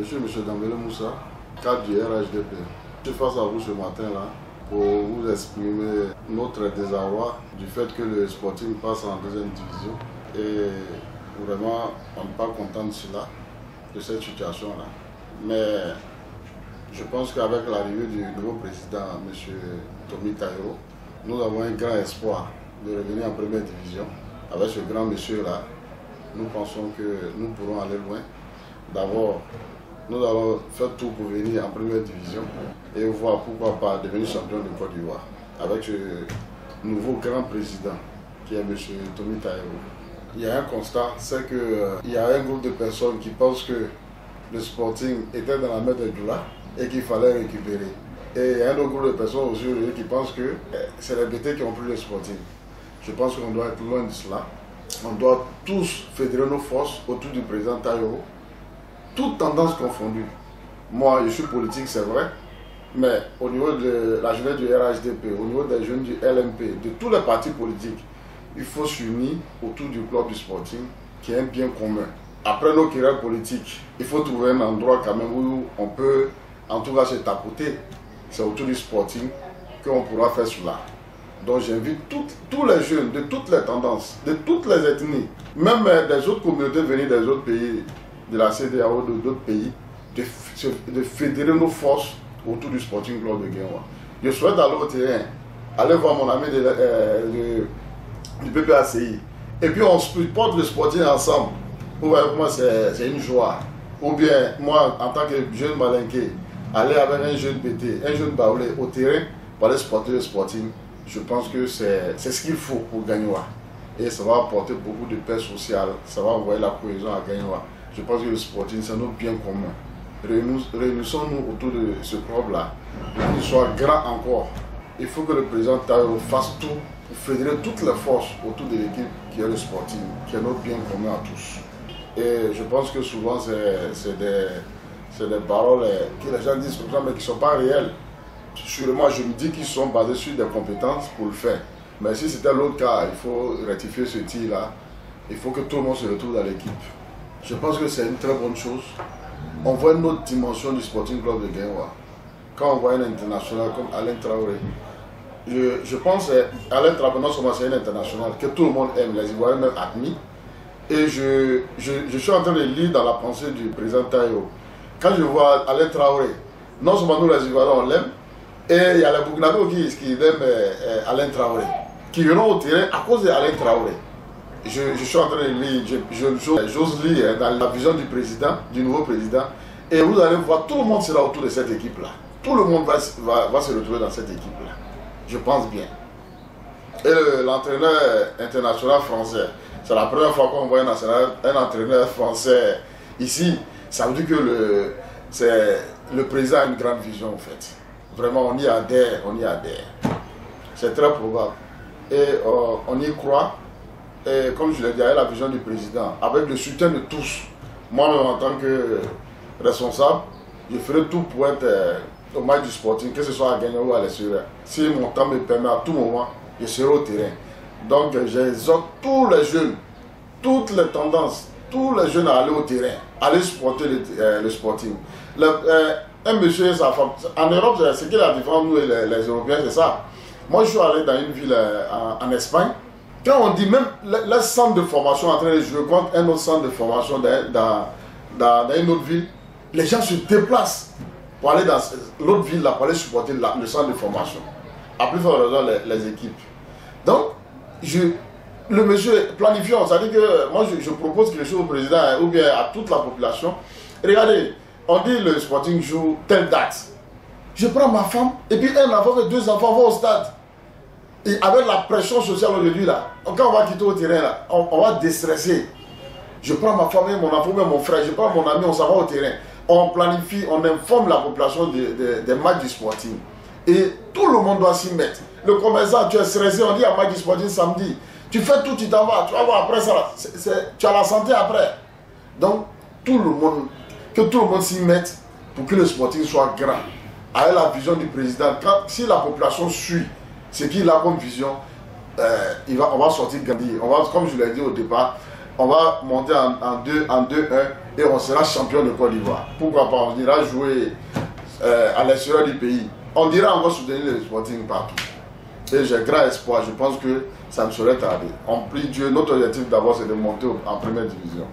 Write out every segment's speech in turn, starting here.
Je suis M. Dambélé Moussa, cadre du RHDP. Je suis face à vous ce matin-là pour vous exprimer notre désarroi du fait que le Sporting passe en deuxième division. Et vraiment, on n'est pas content de cela, de cette situation-là. Mais je pense qu'avec l'arrivée du nouveau président, M. Tomi Taïro, nous avons un grand espoir de revenir en première division. Avec ce grand monsieur-là, nous pensons que nous pourrons aller loin. D'abord, nous allons faire tout pour venir en première division et voir pourquoi pas devenir champion de Côte d'Ivoire avec ce nouveau grand président qui est M. Tomi Taïro. Il y a un constat, c'est qu'il y a un groupe de personnes qui pensent que le Sporting était dans la main de Doula et qu'il fallait récupérer. Et il y a un autre groupe de personnes aussi qui pensent que c'est les BT qui ont pris le Sporting. Je pense qu'on doit être loin de cela. On doit tous fédérer nos forces autour du président Taïro, toutes tendances confondues. Moi, je suis politique, c'est vrai, mais au niveau de la jeunesse du RHDP, au niveau des jeunes du LMP, de tous les partis politiques, il faut s'unir autour du club du Sporting, qui est un bien commun. Après nos querelles politiques, il faut trouver un endroit quand même où on peut, en tout cas, se tapoter. C'est autour du Sporting qu'on pourra faire cela. Donc j'invite tous les jeunes de toutes les tendances, de toutes les ethnies, même des autres communautés venues des autres pays, de la CEDEAO, d'autres pays, de fédérer nos forces autour du Sporting Club de Guingamp. Je souhaite aller au terrain, aller voir mon ami du PPACI, et puis on supporte le Sporting ensemble. Pour moi, c'est une joie. Ou bien, moi, en tant que jeune malinqué, aller avec un jeune BT, un jeune baoulé au terrain pour aller supporter le Sporting, je pense que c'est ce qu'il faut pour Gagnoa. Et ça va apporter beaucoup de paix sociale, ça va envoyer la cohésion à Gagnoa. Je pense que le Sporting, c'est notre bien commun. Réunissons-nous autour de ce club-là, pour qu'il soit grand encore. Il faut que le président Taïro fasse tout pour fédérer toutes les forces autour de l'équipe qui est le Sporting, qui est notre bien commun à tous. Et je pense que souvent, c'est des paroles que les gens disent comme ça, mais qui ne sont pas réelles. Sûrement, je me dis qu'ils sont basés sur des compétences pour le faire. Mais si c'était l'autre cas, il faut rectifier ce tir-là. Il faut que tout le monde se retrouve dans l'équipe. Je pense que c'est une très bonne chose. On voit une autre dimension du Sporting Club de Guingamp. Quand on voit un international comme Alain Traoré, je pense qu'Alain Traoré, non seulement c'est un international que tout le monde aime, les Ivoiriens même admis. Et je suis en train de lire dans la pensée du président Taïro. Quand je vois Alain Traoré, non seulement nous les Ivoiriens on l'aime, et il y a les Burkinabés qui aiment Alain Traoré, qui viennent au terrain à cause d'Alain Traoré. Je suis en train de lire, j'ose lire dans la vision du président, du nouveau président, et vous allez voir, tout le monde sera autour de cette équipe-là. Tout le monde va se retrouver dans cette équipe-là. Je pense bien. Et l'entraîneur international français, c'est la première fois qu'on voit un entraîneur français ici. Ça veut dire que le président a une grande vision en fait. Vraiment, on y adhère, on y adhère. C'est très probable. Et on y croit. Et comme je l'ai dit, avec la vision du président, avec le soutien de tous, moi-même en tant que responsable, je ferai tout pour être au match du Sporting, que ce soit à Guingamp ou à l'extérieur. Si mon temps me permet, à tout moment, je serai au terrain. Donc j'exhorte tous les jeunes, toutes les tendances, tous les jeunes à aller au terrain, aller supporter le Sporting. Un monsieur et sa femme, en Europe, c'est qui la différence, nous les Européens, c'est ça. Moi, je suis allé dans une ville en Espagne. Quand on dit même le centre de formation en train de jouer contre un autre centre de formation dans une autre ville, les gens se déplacent pour aller dans l'autre ville là, pour aller supporter le centre de formation. À plus forte raison, les équipes. Donc, le monsieur planifiant, c'est-à-dire que moi je propose quelque chose au président ou bien à toute la population. Regardez, on dit le Sporting joue telle date. Je prends ma femme et puis un enfant et deux enfants vont au stade. Et avec la pression sociale aujourd'hui là, quand on va quitter au terrain là, on va déstresser. Je prends ma femme et mon enfant et mon frère, je prends mon ami, on s'en va au terrain. On planifie, on informe la population des matchs du Sporting. Et tout le monde doit s'y mettre. Le commerçant, tu es stressé, on dit à match du Sporting samedi. Tu fais tout, tu t'en vas, tu vas voir après ça, tu as la santé après. Donc, que tout le monde s'y mette pour que le Sporting soit grand. Avec la vision du président, si la population suit ce qu'il a comme vision, on va sortir grandir. Comme je l'ai dit au départ, on va monter en 2-1 et on sera champion de Côte d'Ivoire. Pourquoi pas, on ira jouer à l'extérieur du pays. On dira on va soutenir le Sporting partout. Et j'ai grand espoir, je pense que ça ne serait tardé. On prie Dieu, notre objectif d'abord c'est de monter en première division.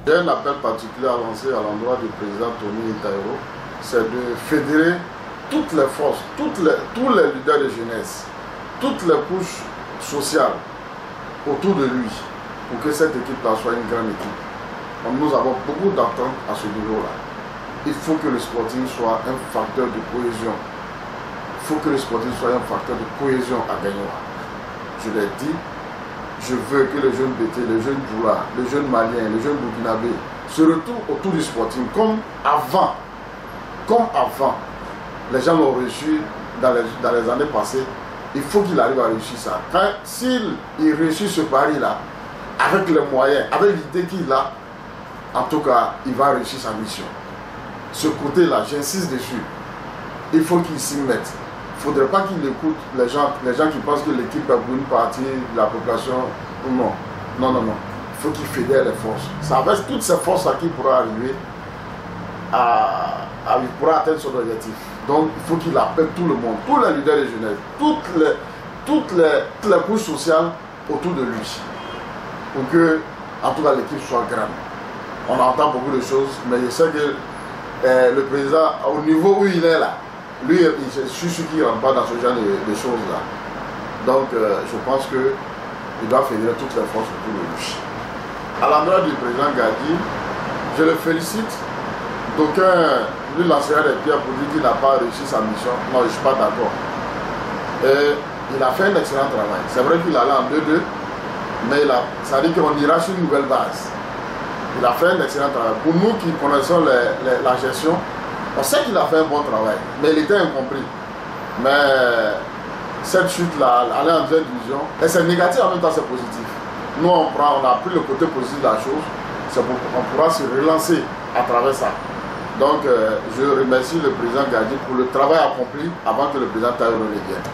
J'ai un appel particulier à lancer à l'endroit du président Tony Taïro, c'est de fédérer toutes les forces, tous les leaders de jeunesse, toutes les couches sociales autour de lui, pour que cette équipe-là soit une grande équipe. Donc nous avons beaucoup d'attentes à ce niveau-là. Il faut que le Sporting soit un facteur de cohésion. Il faut que le Sporting soit un facteur de cohésion à Gagnoa. Je l'ai dit, je veux que les jeunes BT, les jeunes Djoula, les jeunes Maliens, les jeunes Burkinabés se retrouvent autour du Sporting comme avant. Comme avant. Les gens l'ont réussi dans les années passées. Il faut qu'il arrive à réussir ça. S'il réussit ce pari-là, avec les moyens, avec l'idée qu'il a, en tout cas, il va réussir sa mission. Ce côté-là, j'insiste dessus. Il faut qu'il s'y mette. Il ne faudrait pas qu'il écoute les gens qui pensent que l'équipe a pour une partie de la population. Non, non, non, non. Il faut qu'il fédère les forces. C'est avec toutes ces forces-là qu'il pourra arriver il pourra atteindre son objectif. Donc, il faut qu'il appelle tout le monde, tous les leaders de jeunesse, toutes les couches sociales autour de lui. Pour que, en tout cas, l'équipe soit grande. On entend beaucoup de choses, mais je sais que le président, au niveau où il est là, lui, je suis sûr qu'il ne rentre pas dans ce genre de choses-là. Donc, je pense qu'il doit fédérer toutes les forces autour de lui. À l'endroit du président Gadi, je le félicite. D'aucuns lui lancera des pierres pour dire qu'il n'a pas réussi sa mission. Non, je ne suis pas d'accord. Il a fait un excellent travail. C'est vrai qu'il allait en 2-2, mais ça dit qu'on ira sur une nouvelle base. Il a fait un excellent travail. Pour nous qui connaissons la gestion, on sait qu'il a fait un bon travail, mais il était incompris. Mais cette chute-là, aller en deuxième division, et c'est négatif en même temps, c'est positif. Nous, on a pris le côté positif de la chose, c'est pour qu'on pourra se relancer à travers ça. Donc, je remercie le président Gadi pour le travail accompli avant que le président Taïro ne vienne.